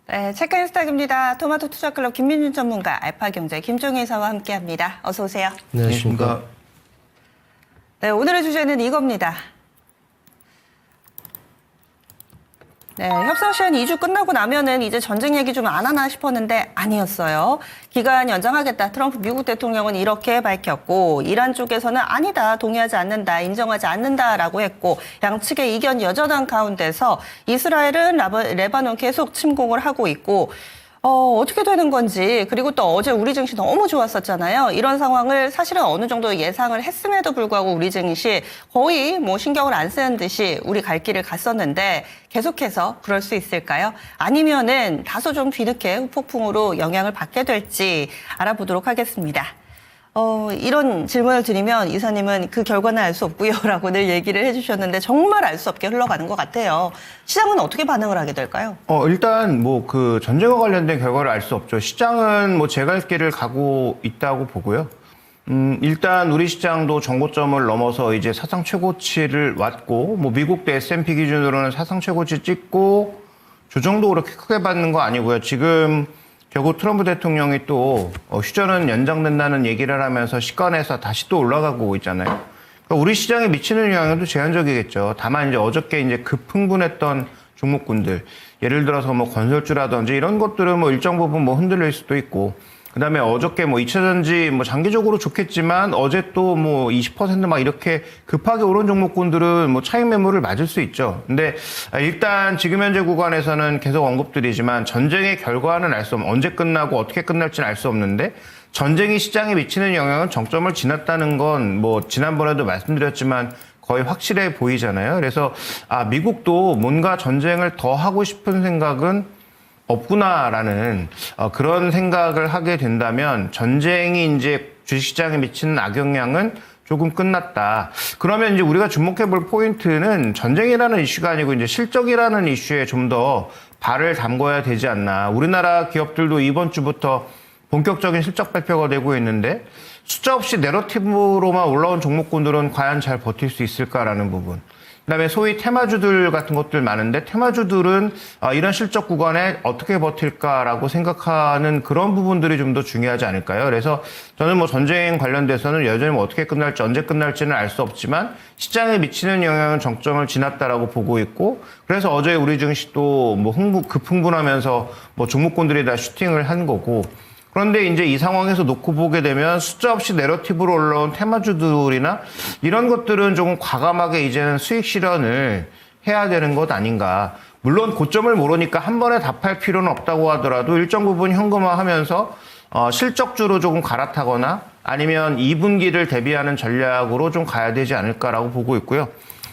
네, 체크인스탁입니다. 토마토 투자클럽 김민준 전문가, 알파경제 김종희 이사와 함께합니다. 어서 오세요. 안녕하십니까. 네, 오늘의 주제는 이겁니다. 네, 협상 시한 2주 끝나고 나면은 이제 전쟁 얘기 좀 안 하나 싶었는데 아니었어요. 기간 연장하겠다. 트럼프 미국 대통령은 이렇게 밝혔고, 이란 쪽에서는 아니다, 동의하지 않는다, 인정하지 않는다라고 했고, 양측의 이견 여전한 가운데서 이스라엘은 레바논 계속 침공을 하고 있고, 어떻게 되는 건지, 그리고 또 어제 우리 증시 너무 좋았었잖아요. 이런 상황을 사실은 어느 정도 예상을 했음에도 불구하고 우리 증시 거의 뭐 신경을 안 쓰는 듯이 우리 갈 길을 갔었는데 계속해서 그럴 수 있을까요? 아니면은 다소 좀 뒤늦게 후폭풍으로 영향을 받게 될지 알아보도록 하겠습니다. 이런 질문을 드리면 이사님은 그 결과는 알 수 없고요 라고 늘 얘기를 해주셨는데 정말 알 수 없게 흘러가는 것 같아요. 시장은 어떻게 반응을 하게 될까요? 일단 뭐 그 전쟁과 관련된 결과를 알 수 없죠. 시장은 뭐 제 갈 길을 가고 있다고 보고요. 일단 우리 시장도 정고점을 넘어서 이제 사상 최고치를 왔고, 뭐 미국도 S&P 기준으로는 사상 최고치 찍고 조정도 그렇게 크게 받는 거 아니고요. 지금 결국 트럼프 대통령이 또 휴전은 연장된다는 얘기를 하면서 시간에서 다시 또 올라가고 있잖아요. 그러니까 우리 시장에 미치는 영향도 제한적이겠죠. 다만 이제 어저께 이제 급흥분했던 종목군들, 예를 들어서 뭐 건설주라든지 이런 것들은 뭐 일정 부분 뭐 흔들릴 수도 있고, 그다음에 어저께 뭐 2차전지 뭐 장기적으로 좋겠지만 어제 또 뭐 20% 이렇게 급하게 오른 종목군들은 뭐 차익 매물을 맞을 수 있죠. 근데 일단 지금 현재 구간에서는 계속 언급드리지만 전쟁의 결과는 알 수 없는, 언제 끝나고 어떻게 끝날지는 알 수 없는데 전쟁이 시장에 미치는 영향은 정점을 지났다는 건 뭐 지난번에도 말씀드렸지만 거의 확실해 보이잖아요. 그래서 미국도 뭔가 전쟁을 더 하고 싶은 생각은 없구나라는 그런 생각을 하게 된다면 전쟁이 이제 주식시장에 미치는 악영향은 조금 끝났다. 그러면 이제 우리가 주목해 볼 포인트는 전쟁이라는 이슈가 아니고 이제 실적이라는 이슈에 좀 더 발을 담궈야 되지 않나. 우리나라 기업들도 이번 주부터 본격적인 실적 발표가 되고 있는데 숫자 없이 내러티브로만 올라온 종목군들은 과연 잘 버틸 수 있을까라는 부분. 그다음에 소위 테마주들 같은 것들 많은데 테마주들은 이런 실적 구간에 어떻게 버틸까라고 생각하는 그런 부분들이 좀 더 중요하지 않을까요? 그래서 저는 뭐 전쟁 관련돼서는 여전히 뭐 어떻게 끝날지 언제 끝날지는 알 수 없지만 시장에 미치는 영향은 정점을 지났다라고 보고 있고, 그래서 어제 우리 증시도 뭐 급흥분하면서 뭐 종목군들이 다 슈팅을 한 거고, 그런데 이제 이 상황에서 놓고 보게 되면 숫자 없이 내러티브로 올라온 테마주들이나 이런 것들은 조금 과감하게 이제는 수익 실현을 해야 되는 것 아닌가. 물론 고점을 모르니까 한 번에 답할 필요는 없다고 하더라도 일정 부분 현금화하면서 실적주로 조금 갈아타거나 아니면 2분기를 대비하는 전략으로 좀 가야 되지 않을까라고 보고 있고요.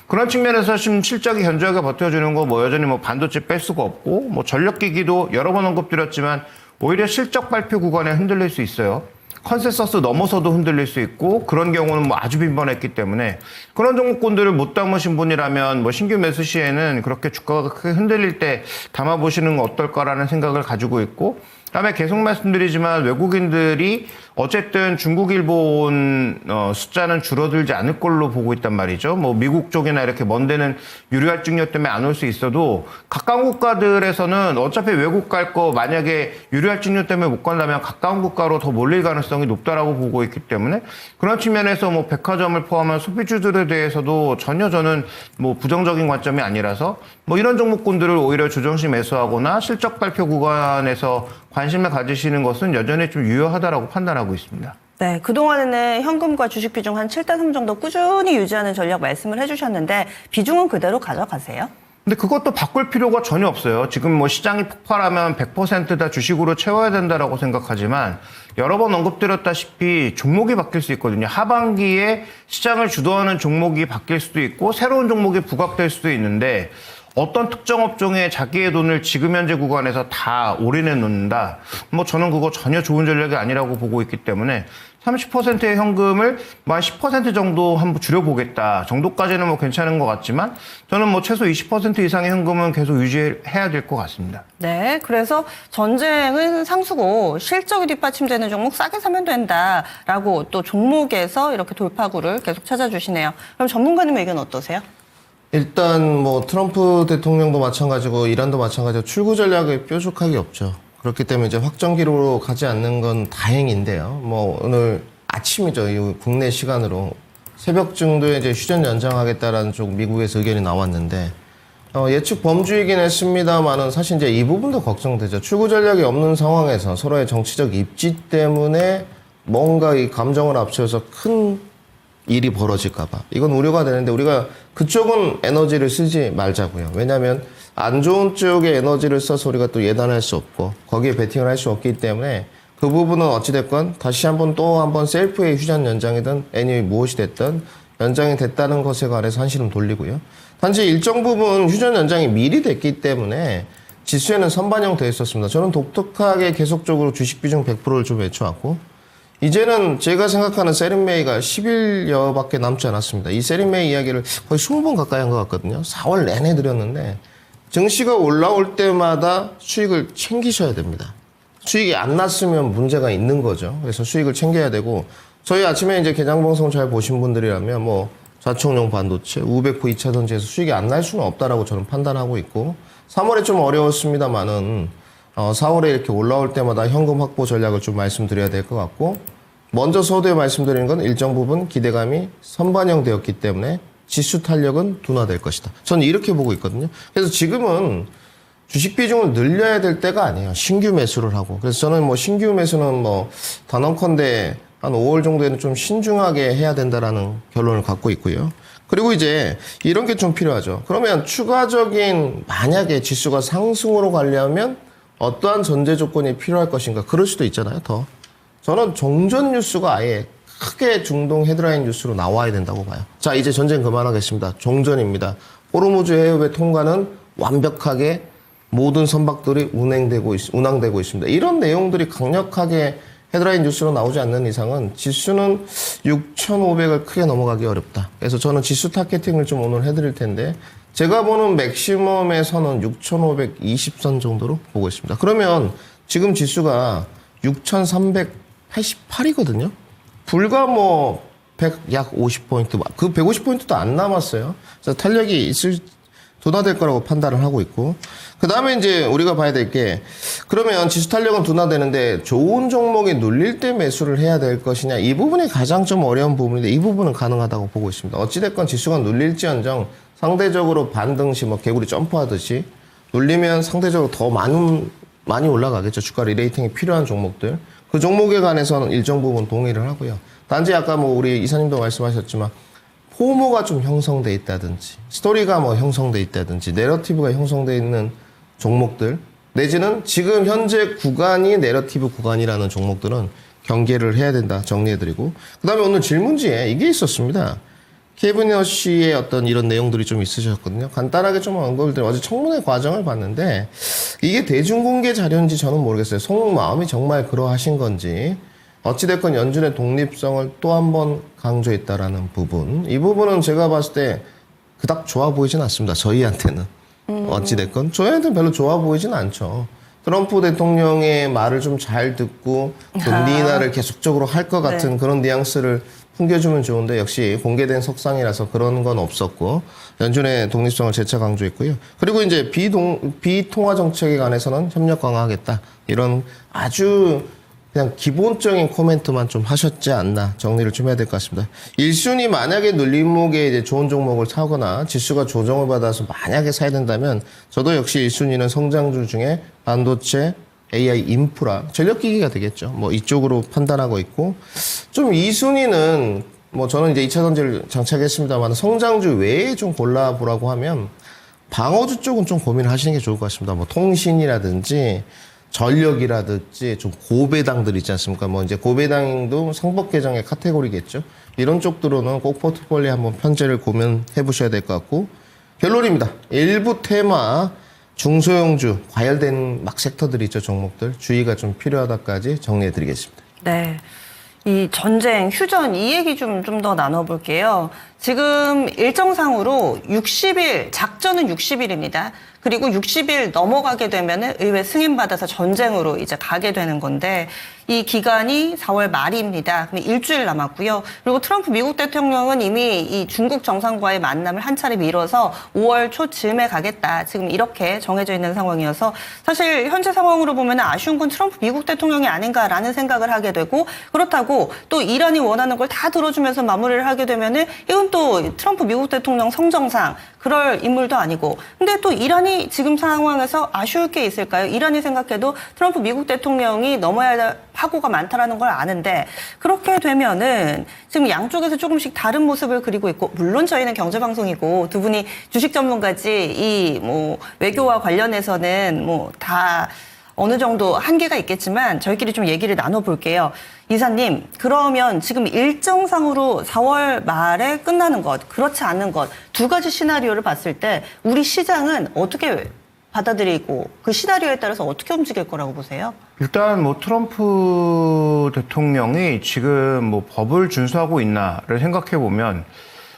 그런 측면에서 지금 실적이 견조하게 버텨주는 거 뭐 여전히 뭐 반도체 뺄 수가 없고, 뭐 전력기기도 여러 번 언급드렸지만 오히려 실적 발표 구간에 흔들릴 수 있어요. 컨센서스 넘어서도 흔들릴 수 있고, 그런 경우는 뭐 아주 빈번했기 때문에 그런 종목군들을 못 담으신 분이라면 뭐 신규 매수 시에는 그렇게 주가가 크게 흔들릴 때 담아보시는 건 어떨까라는 생각을 가지고 있고, 그다음에 계속 말씀드리지만 외국인들이 어쨌든 중국, 일본 숫자는 줄어들지 않을 걸로 보고 있단 말이죠. 뭐 미국 쪽이나 이렇게 먼 데는 유료할증료 때문에 안 올 수 있어도 가까운 국가들에서는 어차피 외국 갈 거 만약에 유료할증료 때문에 못 간다면 가까운 국가로 더 몰릴 가능성이 높다라고 보고 있기 때문에 그런 측면에서 뭐 백화점을 포함한 소비주들에 대해서도 전혀 저는 뭐 부정적인 관점이 아니라서 뭐 이런 종목군들을 오히려 조정시 매수하거나 실적 발표 구간에서 관심을 가지시는 것은 여전히 좀 유효하다라고 판단하고 있습니다. 네, 그동안에는 현금과 주식 비중 한 7대3 정도 꾸준히 유지하는 전략 말씀을 해주셨는데 비중은 그대로 가져가세요? 근데 그것도 바꿀 필요가 전혀 없어요. 지금 뭐 시장이 폭발하면 100% 다 주식으로 채워야 된다라고 생각하지만 여러 번 언급드렸다시피 종목이 바뀔 수 있거든요. 하반기에 시장을 주도하는 종목이 바뀔 수도 있고 새로운 종목이 부각될 수도 있는데 어떤 특정 업종에 자기의 돈을 지금 현재 구간에서 다 올인해 놓는다. 뭐 저는 그거 전혀 좋은 전략이 아니라고 보고 있기 때문에 30%의 현금을 뭐 한 10% 정도 한번 줄여보겠다 정도까지는 뭐 괜찮은 것 같지만 저는 뭐 최소 20% 이상의 현금은 계속 유지해야 될 것 같습니다. 네, 그래서 전쟁은 상수고 실적이 뒷받침되는 종목 싸게 사면 된다라고 또 종목에서 이렇게 돌파구를 계속 찾아주시네요. 그럼 전문가님 의견 어떠세요? 일단 뭐 트럼프 대통령도 마찬가지고 이란도 마찬가지고 출구 전략이 뾰족하게 없죠. 그렇기 때문에 이제 확정기로 가지 않는 건 다행인데요. 뭐 오늘 아침이죠. 이 국내 시간으로 새벽 정도에 이제 휴전 연장하겠다라는 쪽 미국에서 의견이 나왔는데 예측 범주이긴 했습니다만은 사실 이제 이 부분도 걱정되죠. 출구 전략이 없는 상황에서 서로의 정치적 입지 때문에 뭔가 이 감정을 앞세워서 큰 일이 벌어질까봐 이건 우려가 되는데 우리가 그쪽은 에너지를 쓰지 말자고요. 왜냐하면 안 좋은 쪽에 에너지를 써서 우리가 또 예단할 수 없고 거기에 베팅을 할 수 없기 때문에 그 부분은 어찌됐건 다시 한번 또 한번 셀프의 휴전 연장이든 애니 무엇이 됐든 연장이 됐다는 것에 관해서 한시름 돌리고요. 단지 일정 부분 휴전 연장이 미리 됐기 때문에 지수에는 선반영되어 있었습니다. 저는 독특하게 계속적으로 주식 비중 100%를 좀 외쳐왔고 이제는 제가 생각하는 세린메이가 10일여밖에 남지 않았습니다. 이 세린메이 이야기를 거의 20번 가까이 한 것 같거든요. 4월 내내 드렸는데 증시가 올라올 때마다 수익을 챙기셔야 됩니다. 수익이 안 났으면 문제가 있는 거죠. 그래서 수익을 챙겨야 되고 저희 아침에 이제 개장방송 잘 보신 분들이라면 뭐 자총용 반도체, 우베코 2차전지에서 수익이 안 날 수는 없다라고 저는 판단하고 있고 3월에 좀 어려웠습니다만은 4월에 이렇게 올라올 때마다 현금 확보 전략을 좀 말씀드려야 될 것 같고 먼저 서두에 말씀드리는 건 일정 부분 기대감이 선반영되었기 때문에 지수 탄력은 둔화될 것이다. 저는 이렇게 보고 있거든요. 그래서 지금은 주식 비중을 늘려야 될 때가 아니에요. 신규 매수를 하고. 그래서 저는 뭐 신규 매수는 뭐 단언컨대 한 5월 정도에는 좀 신중하게 해야 된다라는 결론을 갖고 있고요. 그리고 이제 이런 게 좀 필요하죠. 그러면 추가적인 만약에 지수가 상승으로 가려면 어떠한 전제 조건이 필요할 것인가? 그럴 수도 있잖아요, 더. 저는 종전 뉴스가 아예 크게 중동 헤드라인 뉴스로 나와야 된다고 봐요. 자, 이제 전쟁 그만하겠습니다. 종전입니다. 호르무즈 해협의 통과는 완벽하게 모든 선박들이 운항되고 있습니다. 이런 내용들이 강력하게 헤드라인 뉴스로 나오지 않는 이상은 지수는 6,500을 크게 넘어가기 어렵다. 그래서 저는 지수 타겟팅을 좀 오늘 해드릴 텐데 제가 보는 맥시멈의 선은 6,520선 정도로 보고 있습니다. 그러면 지금 지수가 6,388이거든요. 불과 뭐 약 50포인트, 그 150포인트도 안 남았어요. 그래서 탄력이 둔화될 거라고 판단을 하고 있고 그 다음에 이제 우리가 봐야 될 게 그러면 지수 탄력은 둔화되는데 좋은 종목이 눌릴 때 매수를 해야 될 것이냐 이 부분이 가장 좀 어려운 부분인데 이 부분은 가능하다고 보고 있습니다. 어찌됐건 지수가 눌릴지언정 상대적으로 반등 시 뭐 개구리 점프하듯이 눌리면 상대적으로 더 많이 올라가겠죠. 주가 리레이팅이 필요한 종목들. 그 종목에 관해서는 일정 부분 동의를 하고요. 단지 아까 뭐 우리 이사님도 말씀하셨지만 포모가 좀 형성돼 있다든지 스토리가 뭐 형성돼 있다든지 내러티브가 형성돼 있는 종목들 내지는 지금 현재 구간이 내러티브 구간이라는 종목들은 경계를 해야 된다 정리해드리고 그 다음에 오늘 질문지에 이게 있었습니다. 케빈 허쉬의 어떤 이런 내용들이 좀 있으셨거든요. 간단하게 좀 언급을 드려 어제 청문회 과정을 봤는데 이게 대중공개 자료인지 저는 모르겠어요. 속마음이 정말 그러하신 건지 어찌됐건 연준의 독립성을 또 한 번 강조했다라는 부분 이 부분은 제가 봤을 때 그닥 좋아 보이진 않습니다. 저희한테는 어찌됐건 저희한테는 별로 좋아 보이진 않죠. 트럼프 대통령의 말을 좀 잘 듣고 금리 인하를 계속적으로 할 것 같은 그런 뉘앙스를 풍겨주면 좋은데 역시 공개된 석상이라서 그런 건 없었고 연준의 독립성을 재차 강조했고요. 그리고 이제 비통화 정책에 관해서는 협력 강화하겠다. 이런 아주 그냥 기본적인 코멘트만 좀 하셨지 않나 정리를 좀 해야 될 것 같습니다. 1순위 만약에 눌림목에 이제 좋은 종목을 사거나 지수가 조정을 받아서 만약에 사야 된다면 저도 역시 1순위는 성장주 중에 반도체, AI 인프라, 전력기기가 되겠죠. 뭐 이쪽으로 판단하고 있고 좀 2순위는 뭐 저는 이제 2차 전지를 장착했습니다만 성장주 외에 좀 골라보라고 하면 방어주 쪽은 좀 고민을 하시는 게 좋을 것 같습니다. 뭐 통신이라든지 전력이라든지 좀 고배당들 있지 않습니까? 뭐 이제 고배당도 상법 개정의 카테고리겠죠. 이런 쪽들로는 꼭 포트폴리오 한번 편제를 고민해 보셔야 될 것 같고 결론입니다. 일부 테마 중소형주 과열된 막 섹터들이 있죠. 종목들 주의가 좀 필요하다까지 정리해 드리겠습니다. 네. 이 전쟁, 휴전 이 얘기 좀 더 나눠볼게요. 지금 일정상으로 60일, 작전은 60일입니다. 그리고 60일 넘어가게 되면은 의회 승인받아서 전쟁으로 이제 가게 되는 건데 이 기간이 4월 말입니다. 그럼 일주일 남았고요. 그리고 트럼프 미국 대통령은 이미 이 중국 정상과의 만남을 한 차례 미뤄서 5월 초쯤에 가겠다. 지금 이렇게 정해져 있는 상황이어서 사실 현재 상황으로 보면 아쉬운 건 트럼프 미국 대통령이 아닌가라는 생각을 하게 되고 그렇다고 또 이란이 원하는 걸 다 들어주면서 마무리를 하게 되면은 이건 또 트럼프 미국 대통령 성정상 그럴 인물도 아니고 근데 또 이란이 지금 상황에서 아쉬울 게 있을까요? 이란이 생각해도 트럼프 미국 대통령이 넘어야 할 파고가 많다라는 걸 아는데 그렇게 되면은 지금 양쪽에서 조금씩 다른 모습을 그리고 있고 물론 저희는 경제방송이고 두 분이 주식 전문가지 이 뭐 외교와 관련해서는 뭐 다 어느 정도 한계가 있겠지만 저희끼리 좀 얘기를 나눠볼게요. 이사님, 그러면 지금 일정상으로 4월 말에 끝나는 것, 그렇지 않은 것, 두 가지 시나리오를 봤을 때 우리 시장은 어떻게 받아들이고 그 시나리오에 따라서 어떻게 움직일 거라고 보세요? 일단 뭐 트럼프 대통령이 지금 뭐 법을 준수하고 있나를 생각해 보면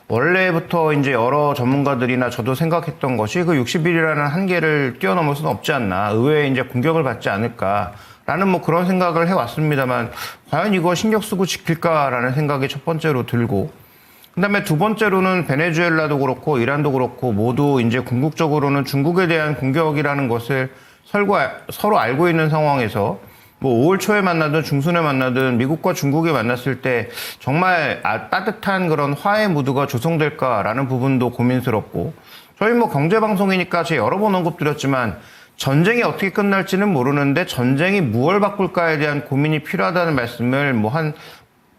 원래부터 이제 여러 전문가들이나 저도 생각했던 것이 그 60일이라는 한계를 뛰어넘을 수는 없지 않나. 의회에 이제 공격을 받지 않을까라는 뭐 그런 생각을 해왔습니다만 과연 이거 신경 쓰고 지킬까라는 생각이 첫 번째로 들고 그다음에 두 번째로는 베네수엘라도 그렇고 이란도 그렇고 모두 이제 궁극적으로는 중국에 대한 공격이라는 것을 서로 알고 있는 상황에서 뭐 5월 초에 만나든 중순에 만나든 미국과 중국이 만났을 때 정말 따뜻한 그런 화해 무드가 조성될까라는 부분도 고민스럽고 저희 뭐 경제방송이니까 제가 여러 번 언급드렸지만 전쟁이 어떻게 끝날지는 모르는데 전쟁이 무엇을 바꿀까에 대한 고민이 필요하다는 말씀을 뭐 한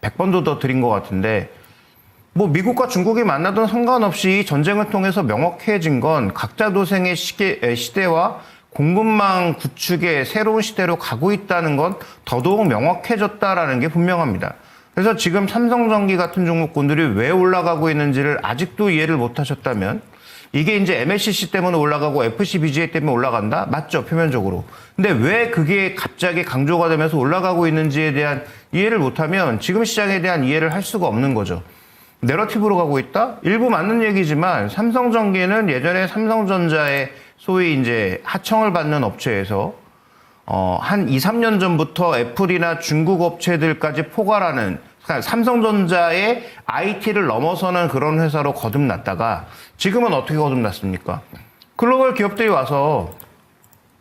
100번도 더 드린 것 같은데 뭐 미국과 중국이 만나든 상관없이 전쟁을 통해서 명확해진 건 각자 도생의 시대와 공급망 구축의 새로운 시대로 가고 있다는 건 더더욱 명확해졌다라는 게 분명합니다. 그래서 지금 삼성전기 같은 종목군들이 왜 올라가고 있는지를 아직도 이해를 못 하셨다면 이게 이제 MLCC 때문에 올라가고 FCBGA 때문에 올라간다? 맞죠, 표면적으로. 근데 왜 그게 갑자기 강조가 되면서 올라가고 있는지에 대한 이해를 못하면 지금 시장에 대한 이해를 할 수가 없는 거죠. 내러티브로 가고 있다? 일부 맞는 얘기지만 삼성전기는 예전에 삼성전자의 소위 이제 하청을 받는 업체에서 한 2, 3년 전부터 애플이나 중국 업체들까지 포괄하는 그러니까 삼성전자의 IT를 넘어서는 그런 회사로 거듭났다가 지금은 어떻게 거듭났습니까? 글로벌 기업들이 와서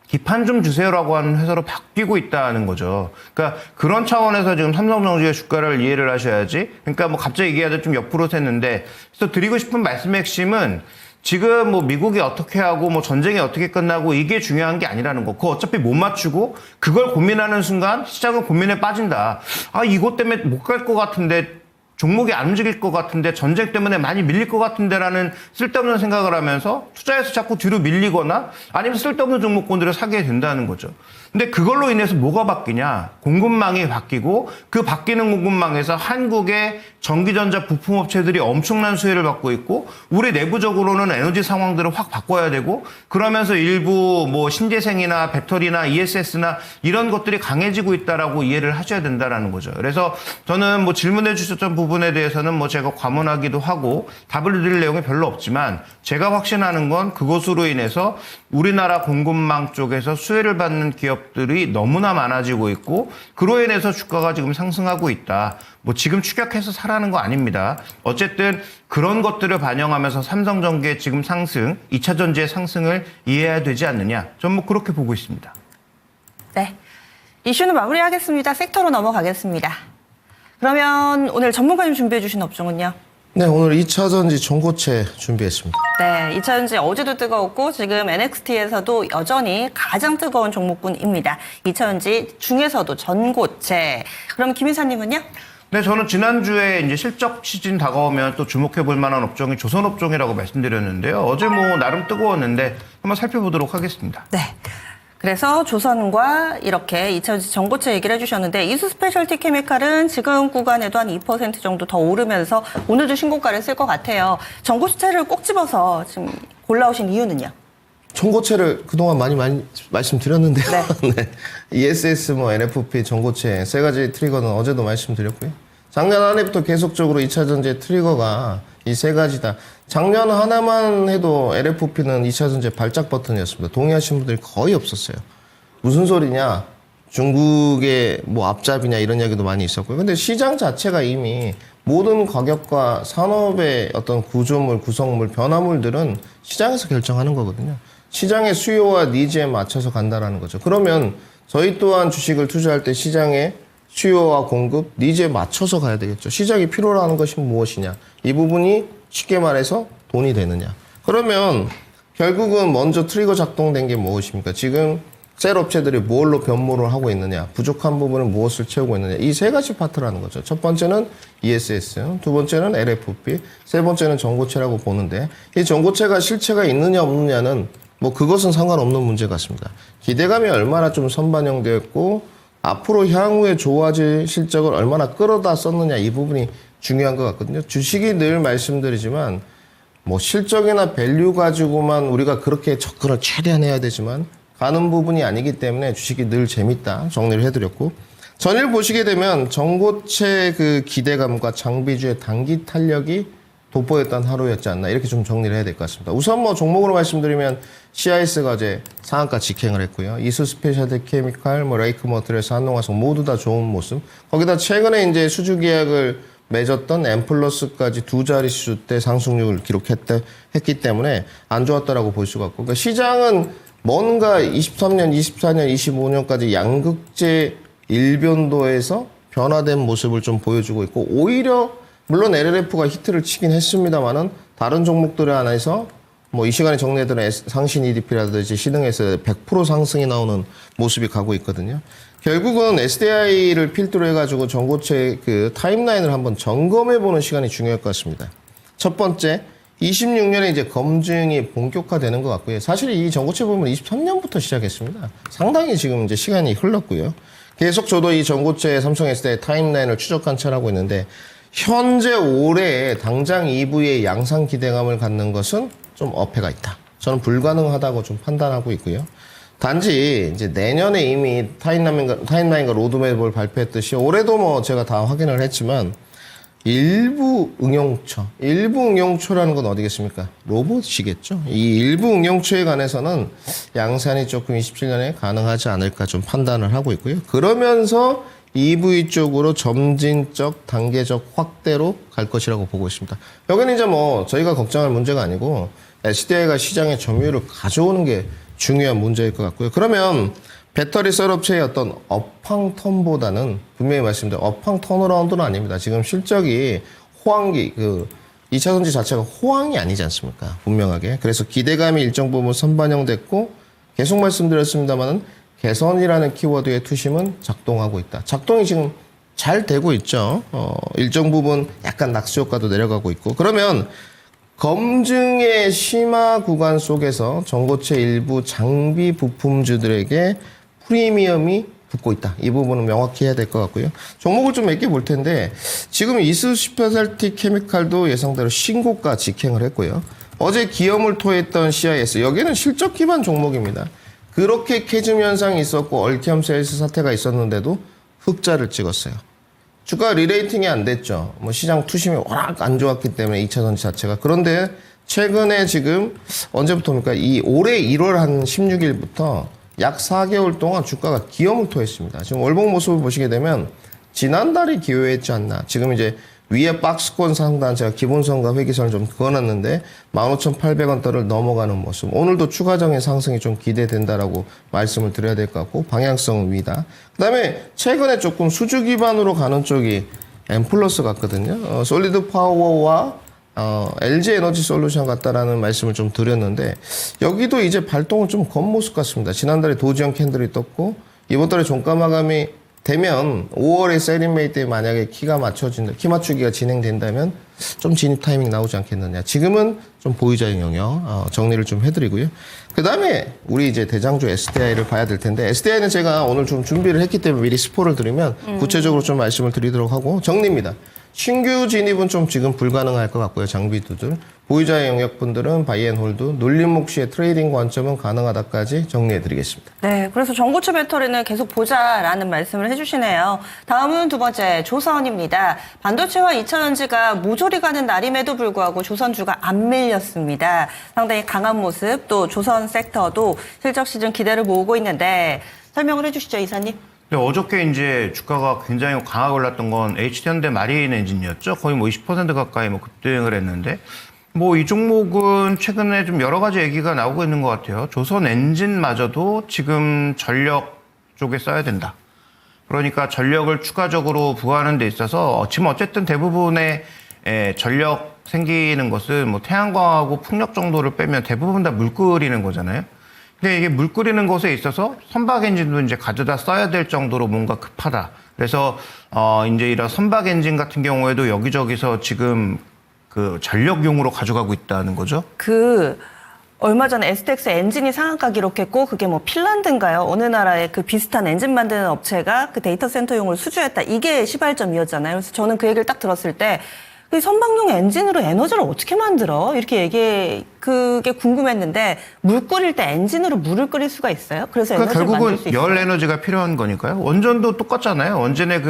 기판 좀 주세요라고 하는 회사로 바뀌고 있다는 거죠. 그러니까 그런 차원에서 지금 삼성전기의 주가를 이해를 하셔야지. 그러니까 뭐 갑자기 얘기하다 좀 옆으로 샜는데 그래서 드리고 싶은 말씀의 핵심은 지금 뭐 미국이 어떻게 하고 뭐 전쟁이 어떻게 끝나고 이게 중요한 게 아니라는 거. 그거 어차피 못 맞추고 그걸 고민하는 순간 시장은 고민에 빠진다. 아, 이것 때문에 못 갈 것 같은데 종목이 안 움직일 것 같은데 전쟁 때문에 많이 밀릴 것 같은데라는 쓸데없는 생각을 하면서 투자해서 자꾸 뒤로 밀리거나 아니면 쓸데없는 종목군들을 사게 된다는 거죠. 근데 그걸로 인해서 뭐가 바뀌냐? 공급망이 바뀌고 그 바뀌는 공급망에서 한국의 전기전자 부품업체들이 엄청난 수혜를 받고 있고 우리 내부적으로는 에너지 상황들을 확 바꿔야 되고 그러면서 일부 뭐 신재생이나 배터리나 ESS나 이런 것들이 강해지고 있다라고 이해를 하셔야 된다라는 거죠. 그래서 저는 뭐 질문해 주셨던 부분에 대해서는 뭐 제가 과문하기도 하고 답을 드릴 내용이 별로 없지만 제가 확신하는 건 그것으로 인해서 우리나라 공급망 쪽에서 수혜를 받는 기업들이 너무나 많아지고 있고 그로 인해서 주가가 지금 상승하고 있다. 뭐 지금 추격해서 사라는 거 아닙니다. 어쨌든 그런 것들을 반영하면서 삼성전기의 지금 상승, 2차 전지의 상승을 이해해야 되지 않느냐. 저는 뭐 그렇게 보고 있습니다. 네, 이슈는 마무리하겠습니다. 섹터로 넘어가겠습니다. 그러면 오늘 전문가님 준비해 주신 업종은요? 네, 오늘 2차 전지 전고체 준비했습니다. 네, 2차 전지 어제도 뜨거웠고 지금 NXT에서도 여전히 가장 뜨거운 종목군입니다. 2차 전지 중에서도 전고체. 그럼 김 이사님은요? 네, 저는 지난주에 이제 실적 시즌 다가오면 또 주목해 볼 만한 업종이 조선업종이라고 말씀드렸는데요. 어제 뭐 나름 뜨거웠는데 한번 살펴보도록 하겠습니다. 네. 그래서 조선과 이렇게 2차 전지 전고체 얘기를 해주셨는데 이수 스페셜티 케미칼은 지금 구간에도 한 2% 정도 더 오르면서 오늘도 신고가를 쓸 것 같아요. 전고체를 꼭 집어서 지금 골라오신 이유는요? 전고체를 그동안 많이 말씀드렸는데요. 네. 네. ESS, 뭐 NFP, 전고체 세 가지 트리거는 어제도 말씀드렸고요. 작년 한 해부터 계속적으로 2차 전지 트리거가 이 세 가지다. 작년 하나만 해도 LFP는 2차 전지 발작 버튼이었습니다. 동의하시는 분들이 거의 없었어요. 무슨 소리냐? 중국의 뭐 앞잡이냐 이런 이야기도 많이 있었고요. 근데 시장 자체가 이미 모든 가격과 산업의 어떤 구조물, 구성물, 변화물들은 시장에서 결정하는 거거든요. 시장의 수요와 니즈에 맞춰서 간다라는 거죠. 그러면 저희 또한 주식을 투자할 때 시장의 수요와 공급, 니즈에 맞춰서 가야 되겠죠. 시장이 필요로 하는 것이 무엇이냐. 이 부분이 쉽게 말해서 돈이 되느냐. 그러면 결국은 먼저 트리거 작동된 게 무엇입니까? 지금 셀 업체들이 뭘로 변모를 하고 있느냐. 부족한 부분은 무엇을 채우고 있느냐. 이 세 가지 파트라는 거죠. 첫 번째는 ESS, 두 번째는 LFP, 세 번째는 전고체라고 보는데 이 전고체가 실체가 있느냐 없느냐는 뭐 그것은 상관없는 문제 같습니다. 기대감이 얼마나 좀 선반영되어 있고 앞으로 향후에 좋아질 실적을 얼마나 끌어다 썼느냐 이 부분이 중요한 것 같거든요. 주식이 늘 말씀드리지만 뭐 실적이나 밸류 가지고만 우리가 그렇게 접근을 최대한 해야 되지만 가는 부분이 아니기 때문에 주식이 늘 재밌다 정리를 해드렸고 전일 보시게 되면 전고체 그 기대감과 장비주의 단기 탄력이 돋보였던 하루였지 않나 이렇게 좀 정리를 해야 될 것 같습니다. 우선 뭐 종목으로 말씀드리면 CIS가 어제 상한가 직행을 했고요. 이수 스페셜티 케미칼, 뭐 레이크 머트리얼스, 한농화성 모두 다 좋은 모습. 거기다 최근에 이제 수주 계약을 맺었던 엠플러스까지 두 자릿수 때 상승률을 기록했기 때문에 안 좋았다라고 볼 수가 없고 그러니까 시장은 뭔가 23년, 24년, 25년까지 양극재 일변도에서 변화된 모습을 좀 보여주고 있고 오히려 물론 LLF가 히트를 치긴 했습니다만은 다른 종목들 안에서 뭐 이 시간에 정리해드린 상신 EDP라든지 시등에서 100% 상승이 나오는 모습이 가고 있거든요. 결국은 SDI를 필두로 해가지고 전고체 그 타임라인을 한번 점검해보는 시간이 중요할 것 같습니다. 첫 번째, 26년에 이제 검증이 본격화되는 것 같고요. 사실 이 전고체 보면 23년부터 시작했습니다. 상당히 지금 이제 시간이 흘렀고요. 계속 저도 이 전고체 삼성 SDI 타임라인을 추적 관찰하고 있는데 현재 올해 당장 EV의 양상 기대감을 갖는 것은 좀 어폐가 있다. 저는 불가능하다고 좀 판단하고 있고요. 단지 이제 내년에 이미 타임라인과 로드맵을 발표했듯이 올해도 뭐 제가 다 확인을 했지만 일부 응용초라는 건 어디겠습니까? 로봇이겠죠. 이 일부 응용초에 관해서는 양산이 조금 27년에 가능하지 않을까 좀 판단을 하고 있고요. 그러면서 EV 쪽으로 점진적, 단계적 확대로 갈 것이라고 보고 있습니다. 여기는 이제 뭐 저희가 걱정할 문제가 아니고 SDI가 시장의 점유율을 가져오는 게 중요한 문제일 것 같고요. 그러면 배터리 셀업체의 어떤 업황 턴보다는 분명히 말씀드린 업황 턴어라운드는 아닙니다. 지금 실적이 호황기, 2차 전지 자체가 호황이 아니지 않습니까? 분명하게. 그래서 기대감이 일정 부분 선반영됐고 계속 말씀드렸습니다만은 개선이라는 키워드의 투심은 작동하고 있다. 작동이 지금 잘 되고 있죠. 일정 부분 약간 낙수 효과도 내려가고 있고. 그러면 검증의 심화 구간 속에서 전고체 일부 장비 부품주들에게 프리미엄이 붙고 있다. 이 부분은 명확히 해야 될 것 같고요. 종목을 좀 몇 개 볼 텐데 지금 이수 스페셜티 케미칼도 예상대로 신고가 직행을 했고요. 어제 기염을 토했던 CIS 여기는 실적 기반 종목입니다. 그렇게 캐즘 현상이 있었고 얼티엄 세일스 사태가 있었는데도 흑자를 찍었어요. 주가 리레이팅이 안 됐죠. 뭐 시장 투심이 워낙 안 좋았기 때문에 2차 전지 자체가. 그런데 최근에 지금 언제부터입니까? 이 올해 1월 한 16일부터 약 4개월 동안 주가가 기염을 토했습니다. 지금 월봉 모습을 보시게 되면 지난달이 기회였지 않나. 지금 이제 위에 박스권 상단 제가 기본선과 회기선을 좀 그어놨는데 15,800원대를 넘어가는 모습. 오늘도 추가적인 상승이 좀 기대된다라고 말씀을 드려야 될 것 같고 방향성은 위다. 그다음에 최근에 조금 수주 기반으로 가는 쪽이 엠플러스 같거든요. 솔리드 파워와 LG 에너지 솔루션 같다라는 말씀을 좀 드렸는데 여기도 이제 발동을 좀 건 모습 같습니다. 지난달에 도지형 캔들이 떴고 이번 달에 종가 마감이 되면 5월에 세린메이 때 만약에 키 맞추기가 진행된다면 좀 진입 타이밍 나오지 않겠느냐. 지금은 좀 보유자의 영역 정리를 좀 해드리고요. 그 다음에 우리 이제 대장주 SDI를 봐야 될 텐데 SDI는 제가 오늘 좀 준비를 했기 때문에 미리 스포를 드리면 구체적으로 좀 말씀을 드리도록 하고 정리입니다. 신규 진입은 좀 지금 불가능할 것 같고요. 장비주들. 보유자의 영역분들은 바이앤홀드, 놀림목 시의 트레이딩 관점은 가능하다까지 정리해드리겠습니다. 네, 그래서 전고체 배터리는 계속 보자라는 말씀을 해주시네요. 다음은 두 번째 조선입니다. 반도체와 2차 전지가 모조리 가는 날임에도 불구하고 조선주가 안 밀렸습니다. 상당히 강한 모습, 또 조선 섹터도 실적 시즌 기대를 모으고 있는데 설명을 해주시죠, 이사님. 근데 어저께 이제 주가가 굉장히 강하게 올랐던 건 HD현대 마린 엔진이었죠. 거의 뭐 20% 가까이 뭐 급등을 했는데 뭐 이 종목은 최근에 좀 여러 가지 얘기가 나오고 있는 것 같아요. 조선 엔진마저도 지금 전력 쪽에 써야 된다. 그러니까 전력을 추가적으로 부과하는 데 있어서 지금 어쨌든 대부분의 전력 생기는 것은 뭐 태양광하고 풍력 정도를 빼면 대부분 다 물 끓이는 거잖아요. 근데 이게 물 끓이는 것에 있어서 선박 엔진도 이제 가져다 써야 될 정도로 뭔가 급하다. 그래서 이제 이런 선박 엔진 같은 경우에도 여기저기서 지금 그 전력용으로 가져가고 있다는 거죠. 얼마 전에 STX 엔진이 상한가 기록했고 그게 뭐 핀란드인가요? 어느 나라의 그 비슷한 엔진 만드는 업체가 그 데이터 센터용으로 수주했다. 이게 시발점이었잖아요. 그래서 저는 그 얘기를 딱 들었을 때 그 선박용 엔진으로 에너지를 어떻게 만들어? 이렇게 그게 궁금했는데 물 끓일 때 엔진으로 물을 끓일 수가 있어요? 그래서 그러니까 에너지를 만들 결국은 수 있어요? 열 에너지가 필요한 거니까요. 원전도 똑같잖아요. 원전의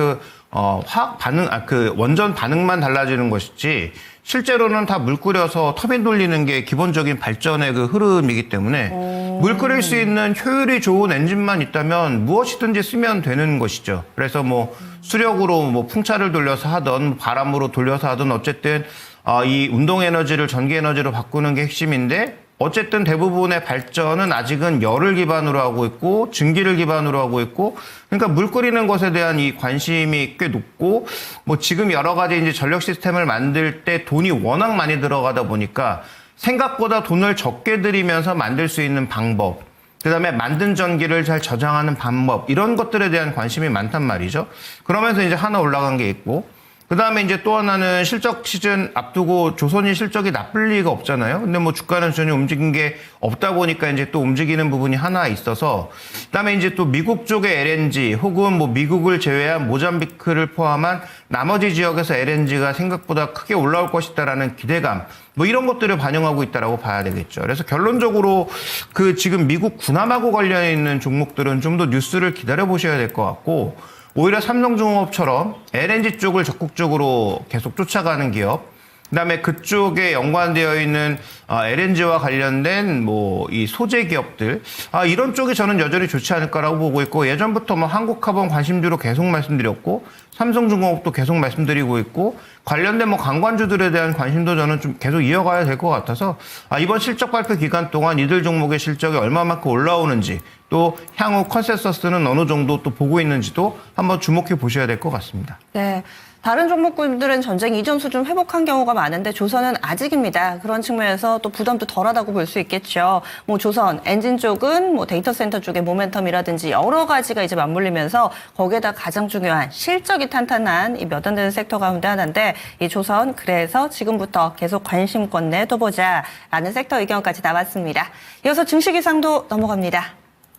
화학 반응, 원전 반응만 달라지는 것이지 실제로는 다 물 끓여서 터빈 돌리는 게 기본적인 발전의 그 흐름이기 때문에 물 끓일 수 있는 효율이 좋은 엔진만 있다면 무엇이든지 쓰면 되는 것이죠. 그래서 뭐 수력으로 뭐 풍차를 돌려서 하든 바람으로 돌려서 하든 어쨌든 이 운동 에너지를 전기 에너지로 바꾸는 게 핵심인데 어쨌든 대부분의 발전은 아직은 열을 기반으로 하고 있고 증기를 기반으로 하고 있고 그러니까 물 끓이는 것에 대한 이 관심이 꽤 높고 뭐 지금 여러 가지 이제 전력 시스템을 만들 때 돈이 워낙 많이 들어가다 보니까 생각보다 돈을 적게 들이면서 만들 수 있는 방법 그다음에 만든 전기를 잘 저장하는 방법 이런 것들에 대한 관심이 많단 말이죠. 그러면서 이제 하나 올라간 게 있고 그다음에 이제 또 하나는 실적 시즌 앞두고 조선이 실적이 나쁠 리가 없잖아요. 근데 뭐 주가는 전혀 움직인 게 없다 보니까 이제 또 움직이는 부분이 하나 있어서 그다음에 이제 또 미국 쪽의 LNG 혹은 뭐 미국을 제외한 모잠비크를 포함한 나머지 지역에서 LNG가 생각보다 크게 올라올 것이다라는 기대감 뭐 이런 것들을 반영하고 있다라고 봐야 되겠죠. 그래서 결론적으로 그 지금 미국 군함하고 관련해 있는 종목들은 좀 더 뉴스를 기다려 보셔야 될 것 같고 오히려 삼성중공업처럼 LNG 쪽을 적극적으로 계속 쫓아가는 기업, 그다음에 그쪽에 연관되어 있는 LNG와 관련된 뭐 이 소재 기업들 이런 쪽이 저는 여전히 좋지 않을까라고 보고 있고 예전부터 뭐 한국카본 관심주로 계속 말씀드렸고 삼성중공업도 계속 말씀드리고 있고 관련된 뭐 관광주들에 대한 관심도 저는 좀 계속 이어가야 될 것 같아서 이번 실적 발표 기간 동안 이들 종목의 실적이 얼마만큼 올라오는지 또 향후 컨센서스는 어느 정도 또 보고 있는지도 한번 주목해 보셔야 될 것 같습니다. 네. 다른 종목군들은 전쟁 이전 수준 회복한 경우가 많은데 조선은 아직입니다. 그런 측면에서 또 부담도 덜하다고 볼 수 있겠죠. 뭐 조선 엔진 쪽은 뭐 데이터 센터 쪽의 모멘텀이라든지 여러 가지가 이제 맞물리면서 거기에다 가장 중요한 실적이 탄탄한 이 몇 안 되는 섹터 가운데 하나인데 이 조선 그래서 지금부터 계속 관심권 내둬보자라는 섹터 의견까지 나왔습니다. 이어서 증시 기상도 넘어갑니다.